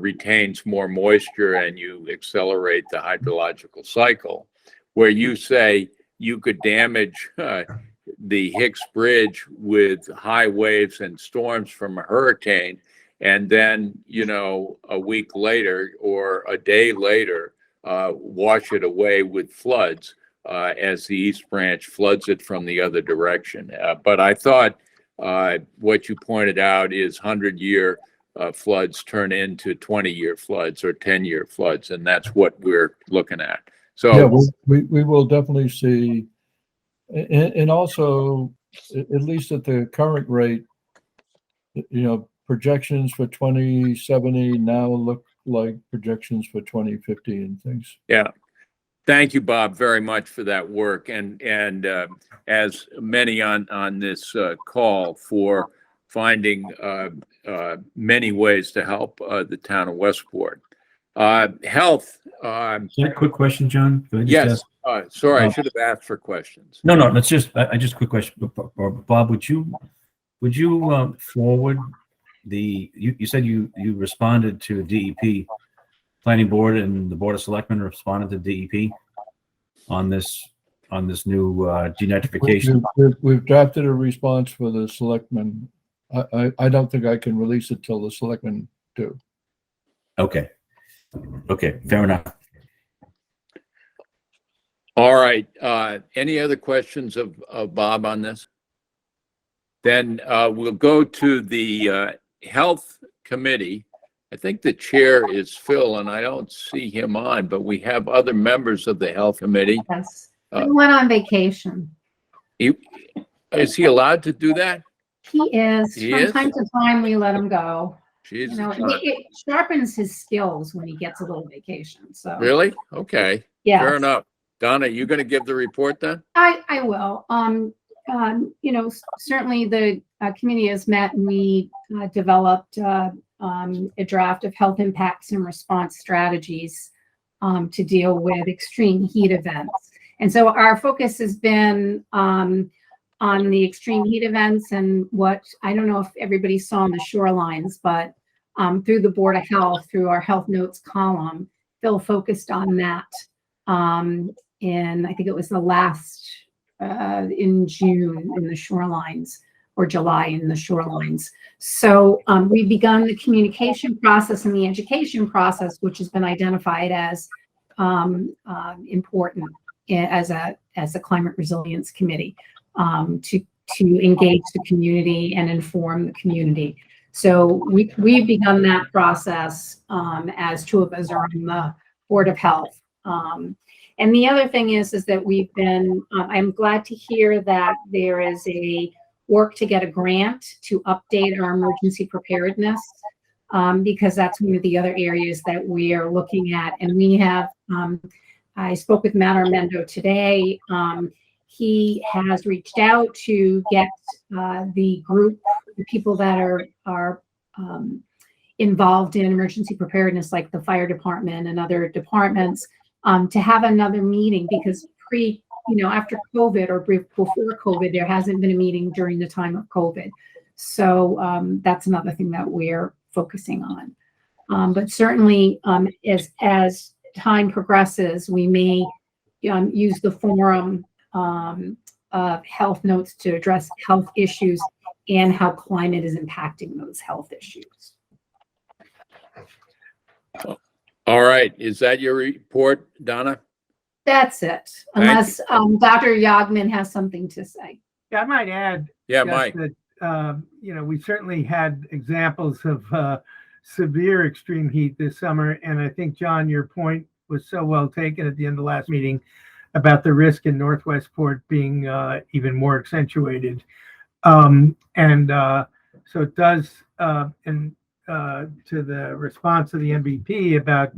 retains more moisture and you accelerate the hydrological cycle, where you say you could damage the Hicks Bridge with high waves and storms from a hurricane, and then, a week later or a day later, wash it away with floods as the East Branch floods it from the other direction. But I thought what you pointed out is 100-year floods turn into 20-year floods or 10-year floods, and that's what we're looking at. So yeah, we will definitely see, and also, at least at the current rate, projections for 2070 now look like projections for 2050 and things. Yeah. Thank you, Bob, very much for that work, and as many on this call for finding many ways to help the town of Westport. Health. Quick question, John. Could I just Yes. ask? Sorry, I should have asked for questions. No. Let's just. I just quick question, Bob. Would you forward the? You said you responded to DEP planning board, and the board of selectmen responded to DEP on this new denitrification. We've drafted a response for the selectmen. I don't think I can release it till the selectmen do. Okay, fair enough. All right. Any other questions of Bob on this? Then we'll go to the Health Committee. I think the chair is Phil, and I don't see him on, but we have other members of the Health Committee. Yes, he went on vacation. Is he allowed to do that? He is. He From is? time to time, we let him go. Jesus. It sharpens his skills when he gets a little vacation. So Really? Okay. yeah, Fair enough. Donna, you going to give the report then? I will. Certainly the committee has met, and we developed a draft of health impacts and response strategies to deal with extreme heat events. And so our focus has been on the extreme heat events, and what, I don't know if everybody saw in the shorelines, but through the Board of Health, through our health notes column, Phil focused on that. And I think it was the last in June in the shorelines, or July in the shorelines. So we've begun the communication process and the education process, which has been identified as important as a climate resilience committee to engage the community and inform the community. So we've begun that process as two of us are on the Board of Health. And the other thing is that we've been, I'm glad to hear that there is a work to get a grant to update our emergency preparedness, because that's one of the other areas that we are looking at. And we have, I spoke with Matt Armendo today. He has reached out to get the group, the people that are involved in emergency preparedness, like the fire department and other departments, to have another meeting, because after COVID or before COVID, there hasn't been a meeting during the time of COVID. So that's another thing that we're focusing on. But certainly, as time progresses, we may use the forum of health notes to address health issues and how climate is impacting those health issues. All right. Is that your report, Donna? That's it. Unless Dr. Yagman has something to say. Yeah, I might add. Yeah, just Mike. That, we certainly had examples of severe extreme heat this summer. And I think, John, your point was so well taken at the end of the last meeting about the risk in Northwestport being even more accentuated. So it does, to the response of the MVP about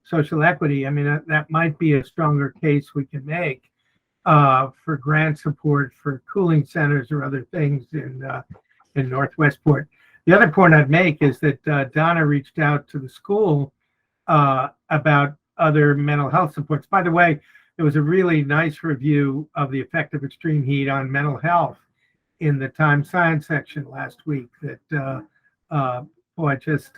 social equity, I mean, that might be a stronger case we can make for grant support for cooling centers or other things in Northwestport. The other point I'd make is that Donna reached out to the school about other mental health supports. By the way, there was a really nice review of the effect of extreme heat on mental health in the Times Science section last week that just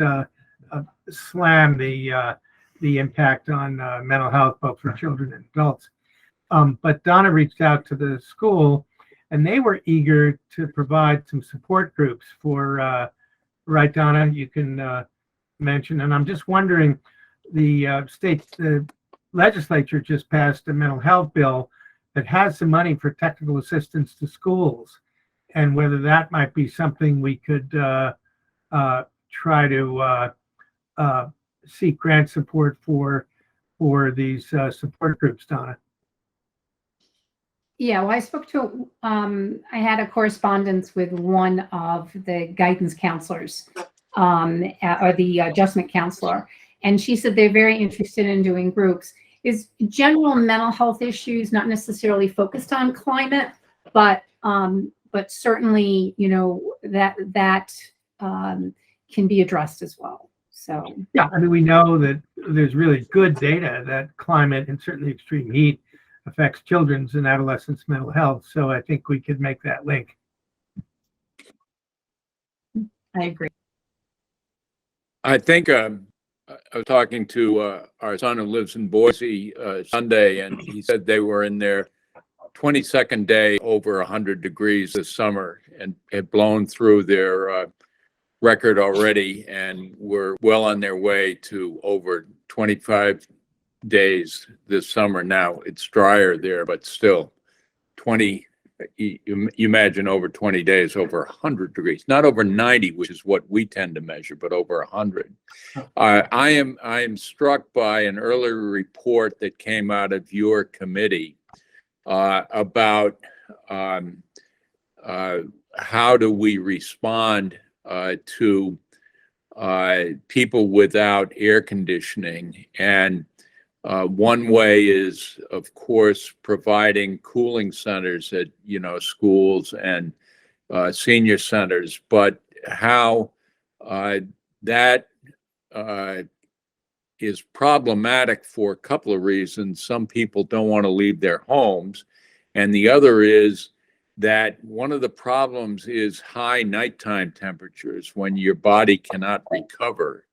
slammed the impact on mental health, both for children and adults. But Donna reached out to the school, and they were eager to provide some support groups for, right, Donna, you can mention. And I'm just wondering, the legislature just passed a mental health bill that has some money for technical assistance to schools, and whether that might be something we could try to seek grant support for these support groups, Donna. Yeah, well, I spoke to, I had a correspondence with one of the guidance counselors or the adjustment counselor, and she said they're very interested in doing groups. Is general mental health issues, not necessarily focused on climate, but certainly, that can be addressed as well. So yeah, I mean, we know that there's really good data that climate and certainly extreme heat affects children's and adolescents' mental health. So I think we could make that link. I agree. I think I was talking to our son who lives in Boise Sunday, and he said they were in their 22nd day over 100 degrees this summer and had blown through their record already, and were well on their way to over 25 days this summer. Now it's drier there, but still 20, you imagine over 20 days, over 100 degrees, not over 90, which is what we tend to measure, but over 100. I am struck by an earlier report that came out of your committee about how do we respond to people without air conditioning. And one way is, of course, providing cooling centers at, schools and senior centers, but how that is problematic for a couple of reasons. Some people don't want to leave their homes. And the other is that one of the problems is high nighttime temperatures when your body cannot recover,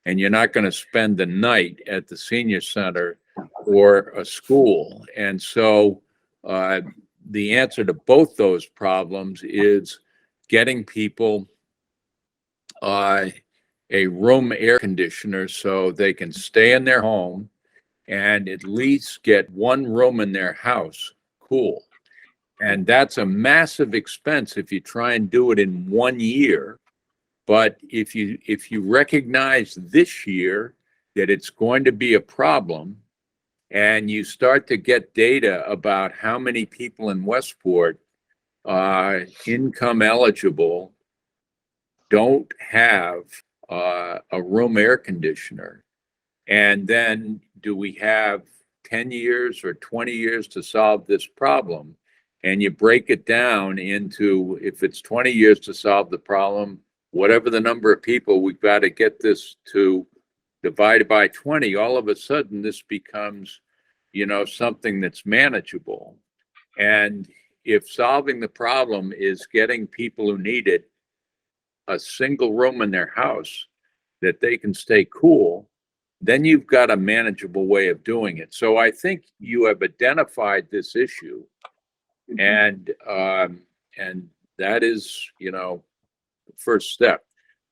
and you're not going to spend the night at the senior center or a school. And so the answer to both those problems is getting people a room air conditioner so they can stay in their home and at least get one room in their house cool. And that's a massive expense if you try and do it in 1 year. But if you recognize this year that it's going to be a problem, and you start to get data about how many people in Westport, income eligible, don't have a room air conditioner, and then do we have 10 years or 20 years to solve this problem? And you break it down into, if it's 20 years to solve the problem, whatever the number of people, we've got to get this to divided by 20. All of a sudden, this becomes, something that's manageable. And if solving the problem is getting people who need it a single room in their house that they can stay cool, then you've got a manageable way of doing it. So I think you have identified this issue, and that is, the first step.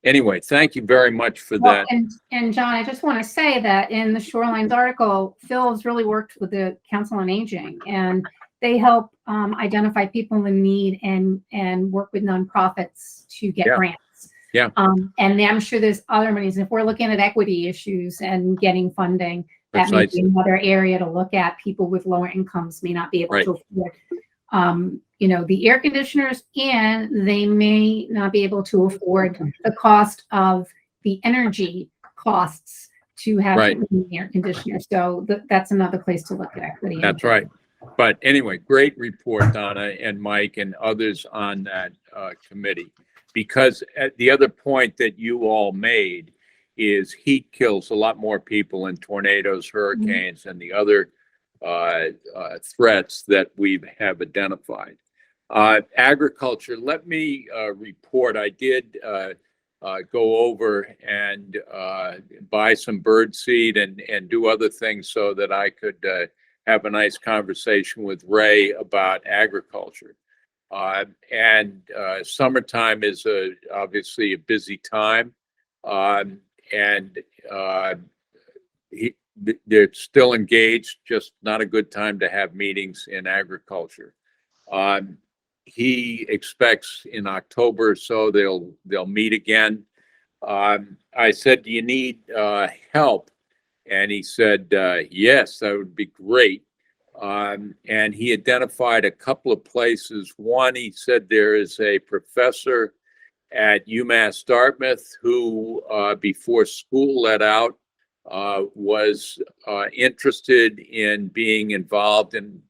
Anyway, thank you very much for Well, that. and John, I just want to say that in the Shorelines article, Phil has really worked with the Council on Aging, and they help identify people in need and work with nonprofits to get Yeah. grants. Yeah. And I'm sure there's other monies. If we're looking at equity issues and getting funding, that may be another area to look at. People with lower incomes may not be able to afford, the air conditioners, and they may not be able to afford the cost of the energy costs to have an air conditioner. So that's another place to look at equity. That's right. But anyway, great report, Donna and Mike and others on that committee. Because the other point that you all made is heat kills a lot more people in tornadoes, hurricanes, and the other threats that we have identified. Agriculture, let me report. I did go over and buy some bird seed and do other things so that I could have a nice conversation with Ray about agriculture. And summertime is obviously a busy time, and they're still engaged, just not a good time to have meetings in agriculture. He expects in October or so they'll meet again. I said, do you need help? And he said, yes, that would be great. And he identified a couple of places. One, he said there is a professor at UMass Dartmouth who, before school let out, was interested in being involved in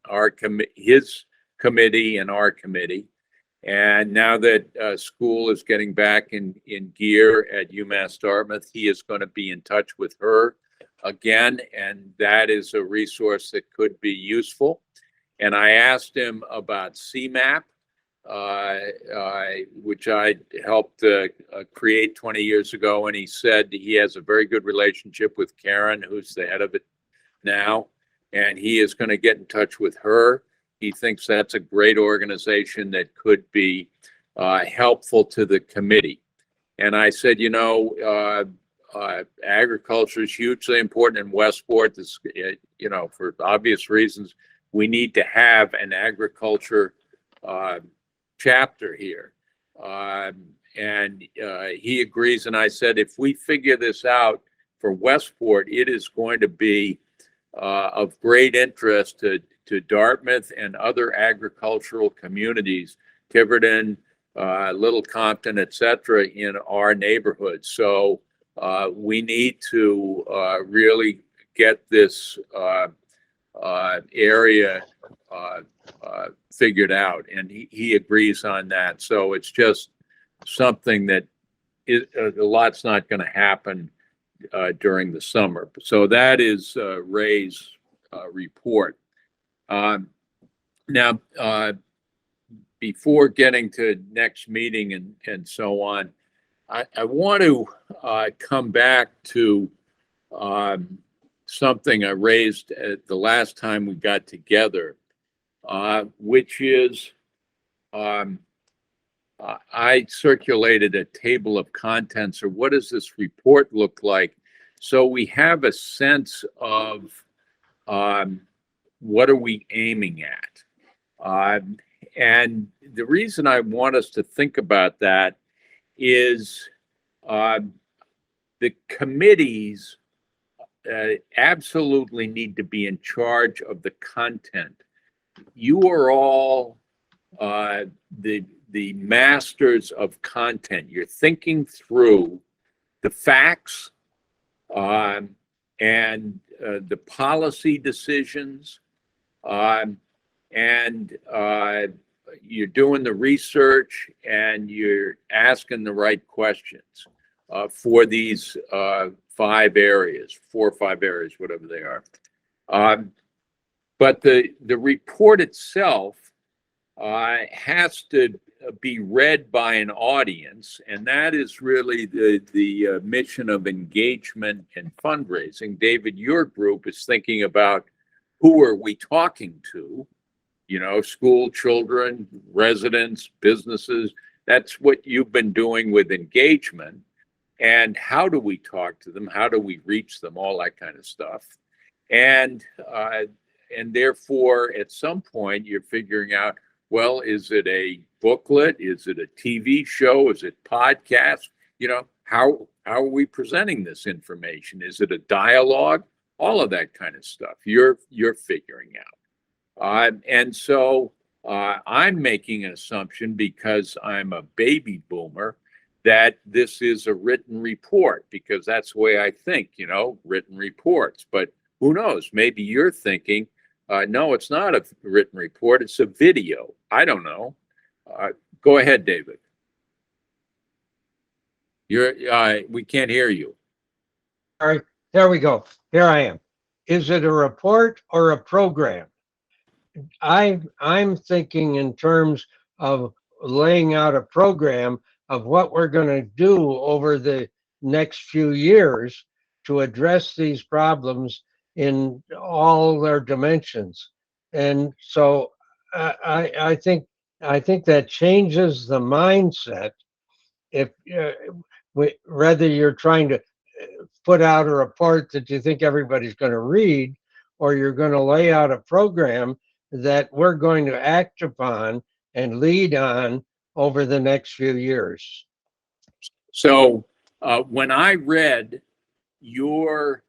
his committee and our committee. And now that school is getting back in gear at UMass Dartmouth, he is going to be in touch with her again, and that is a resource that could be useful. And I asked him about CMAP, which I helped create 20 years ago, and he said he has a very good relationship with Karen, who's the head of it now, and he is going to get in touch with her. He thinks that's a great organization that could be helpful to the committee. And I said, agriculture is hugely important in Westport. This, for obvious reasons, we need to have an agriculture chapter here. And he agrees. And I said, if we figure this out for Westport, it is going to be of great interest to Dartmouth and other agricultural communities, Tiverton, Little Compton, et cetera, in our neighborhood. So we need to really get this area figured out, and he agrees on that. So it's just something that a lot's not going to happen during the summer. So that is Ray's report. Now, before getting to next meeting and so on, I want to come back to something I raised at the last time we got together, which is I circulated a table of contents, or what does this report look like? So we have a sense of what are we aiming at? And the reason I want us to think about that is the committees absolutely need to be in charge of the content. You are all the masters of content. You're thinking through the facts and the policy decisions, and you're doing the research, and you're asking the right questions for these 4 or 5 areas, whatever they are. But the report itself has to be read by an audience, and that is really the mission of engagement and fundraising. David, your group is thinking about who are we talking to? You know, school children, residents, businesses. That's what you've been doing with engagement. And how do we talk to them? How do we reach them? All that kind of stuff. And therefore, at some point, you're figuring out, well, is it a booklet? Is it a TV show? Is it podcast? You know, how are we presenting this information? Is it a dialogue? All of that kind of stuff. You're figuring out. And so I'm making an assumption, because I'm a baby boomer, that this is a written report, because that's the way I think, you know, written reports. But who knows? Maybe you're thinking, no, it's not a written report, it's a video. I don't know. Go ahead, David. We can't hear you. All right, there we go. Here I am. Is it a report or a program? I'm thinking in terms of laying out a program of what we're going to do over the next few years to address these problems in all their dimensions. And so I think that changes the mindset. If whether you're trying to put out a report that you think everybody's going to read, or you're going to lay out a program that we're going to act upon and lead on over the next few years. So when I read your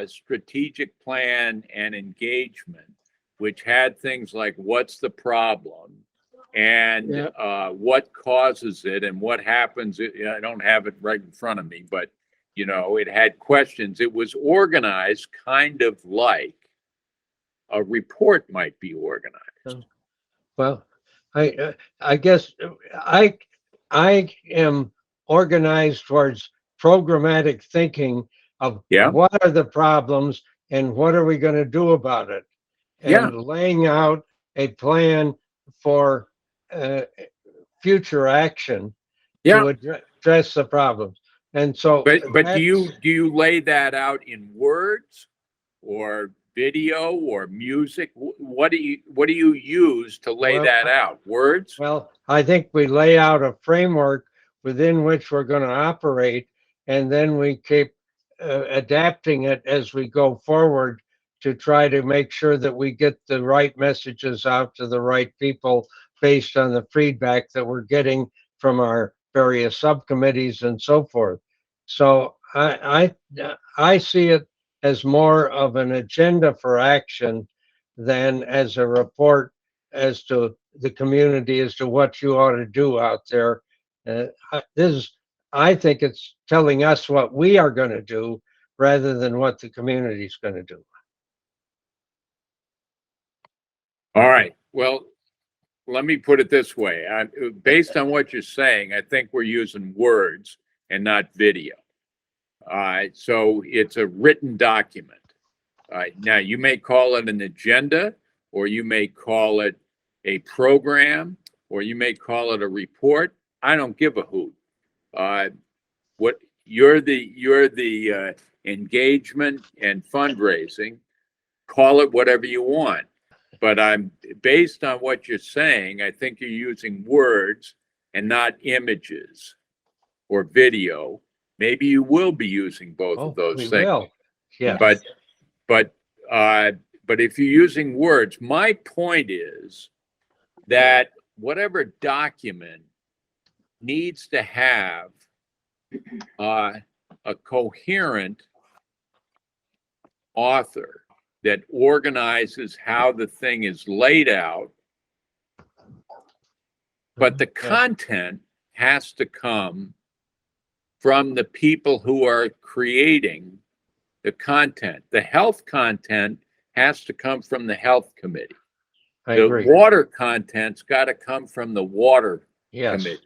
strategic plan and engagement, which had things like what's the problem and what causes it and what happens, I don't have it right in front of me, but you know, it had questions. It was organized kind of like a report might be organized. Well, I guess I am organized towards programmatic thinking of what are the problems and what are we going to do about it, and laying out a plan for future action to address the problems. And so, but do you lay that out in words or video or music? What do you use to lay that out? Words? Well, I think we lay out a framework within which we're going to operate, and then we keep adapting it as we go forward to try to make sure that we get the right messages out to the right people based on the feedback that we're getting from our various subcommittees and so forth. So I see it as more of an agenda for action than as a report as to the community as to what you ought to do out there. I think it's telling us what we are going to do rather than what the community is going to do. All right. Well, let me put it this way. Based on what you're saying, I think we're using words and not video. So it's a written document. Now, you may call it an agenda, or you may call it a program, or you may call it a report. I don't give a hoot. What you're the engagement and fundraising. Call it whatever you want. But I'm based on what you're saying, I think you're using words and not images or video. Maybe you will be using both of those things. Will. Yeah. But if you're using words, my point is that whatever document needs to have a coherent author that organizes how the thing is laid out, but the content has to come from the people who are creating the content. The health content has to come from the health committee. I the agree. Water content's got to come from the water committee.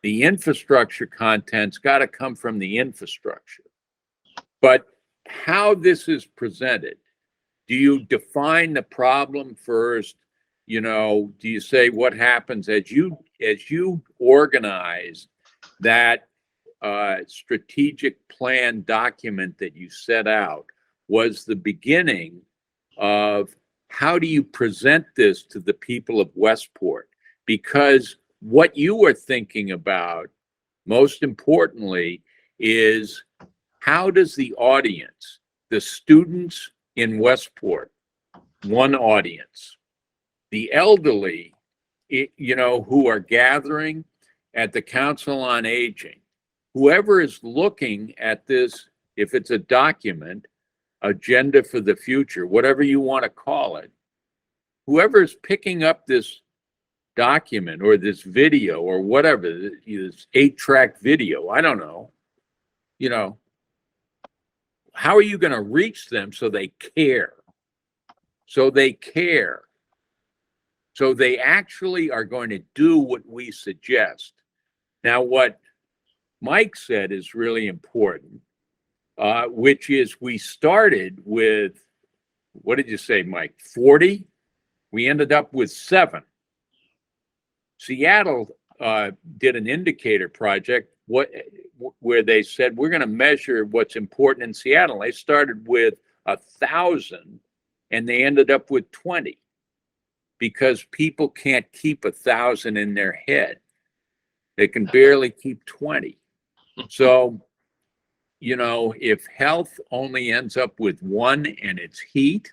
The infrastructure content's got to come from the infrastructure. But how this is presented Do you define the problem first? You know, do you say what happens as you organize that strategic plan document that you set out was the beginning of how do you present this to the people of Westport? Because what you are thinking about, most importantly, is how does the audience, the students in Westport, one audience, the elderly, you know, who are gathering at the Council on Aging, whoever is looking at this, if it's a document, agenda for the future, whatever you want to call it, whoever is picking up this document or this video or whatever, this 8-track video, I don't know, you know, how are you going to reach them so they care? So they care. So they actually are going to do what we suggest. Now, what Mike said is really important, which is we started with, what did you say, Mike? 40? We ended up with 7. Seattle did an indicator project where they said, we're going to measure what's important in Seattle. They started with 1,000 and they ended up with 20 because people can't keep 1,000 in their head. They can barely keep 20. So, you know, if health only ends up with 1 and it's heat,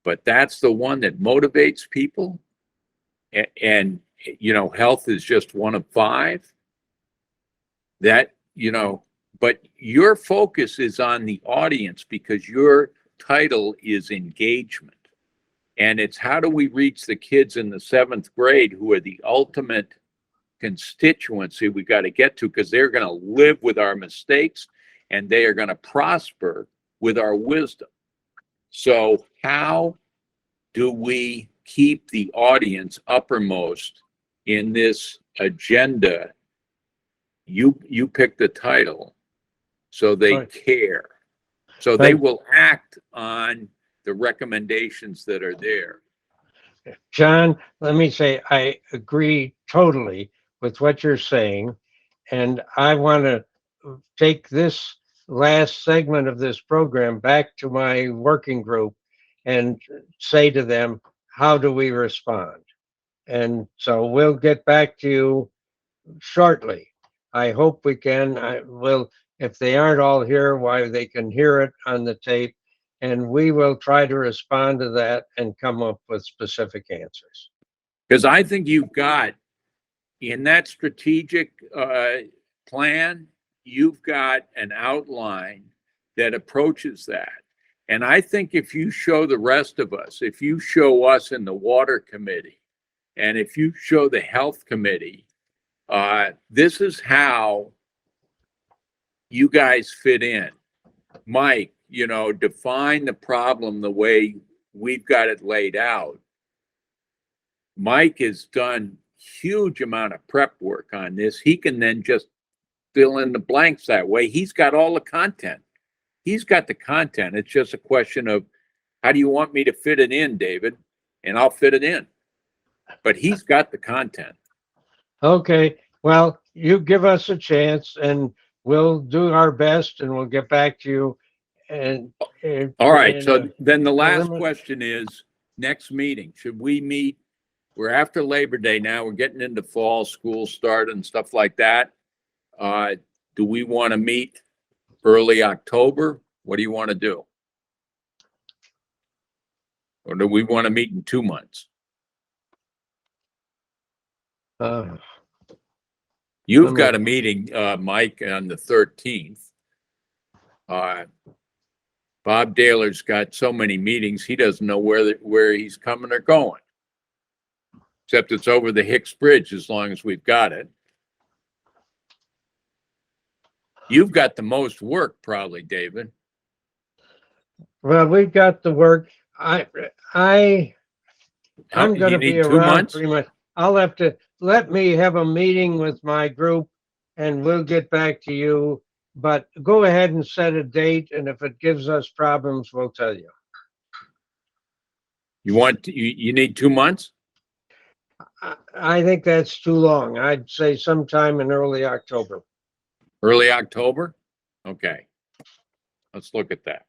but that's the one that motivates people, and you know, health is just 1 of 5, that, you know, but your focus is on the audience because your title is engagement. And it's how do we reach the kids in the 7th grade who are the ultimate constituency we got to get to, because they're going to live with our mistakes and they are going to prosper with our wisdom. So how do we keep the audience uppermost in this agenda? You pick the title so they care. So they will act on the recommendations that are there. John, let me say, I agree totally with what you're saying. And I want to take this last segment of this program back to my working group and say to them, how do we respond? And so we'll get back to you shortly. I hope we can. I will, if they aren't all here, why they can hear it on the tape. And we will try to respond to that and come up with specific answers. Because I think you've got, in that strategic plan, you've got an outline that approaches that. And I think if you show the rest of us, if you show us in the water committee, and if you show the health committee, this is how you guys fit in. Mike, you know, define the problem the way we've got it laid out. Mike has done huge amount of prep work on this. He can then just fill in the blanks that way. He's got all the content. He's got the content. It's just a question of how do you want me to fit it in, David? And I'll fit it in. But he's got the content. Okay. Well, you give us a chance and we'll do our best and we'll get back to you. And all right. So then the last question is, next meeting, should we meet? We're after Labor Day now. We're getting into fall, school start and stuff like that. Do we want to meet early October? What do you want to do? Or do we want to meet in 2 months? You've got a meeting, Mike, on the 13th. Bob Daler's got so many meetings, he doesn't know where he's coming or going. Except it's over the Hicks Bridge as long as we've got it. You've got the most work probably, David. Well, we've got the work. I'm going to be around pretty much. I'll have to let me have a meeting with my group and we'll get back to you. But go ahead and set a date. And if it gives us problems, we'll tell you. You need 2 months? I think that's too long. I'd say sometime in early October. Early October? Okay. Let's look at that.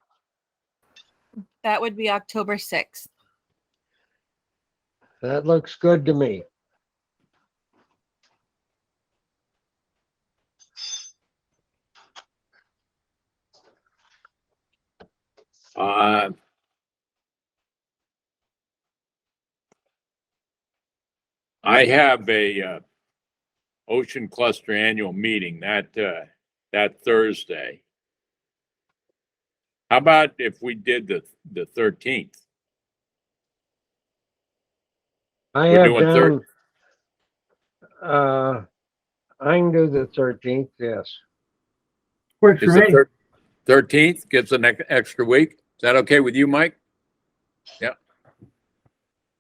That would be October 6th. That looks good to me. Uh, I have a Ocean Cluster annual meeting that Thursday. How about if we did the 13th? I We're have doing down, I can do the 13th, yes. Works Is for me. the 13th gives an extra week? Is that okay with you, Mike? Yeah.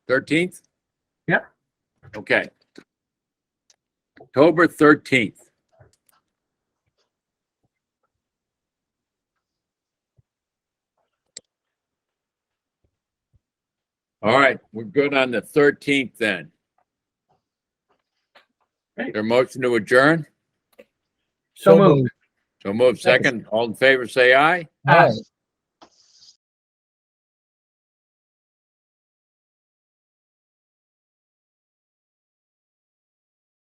13th? Yeah. Okay. October 13th. All right, we're good on the 13th then. Their motion to adjourn? So moved. So move second. All in favor, say aye. Aye.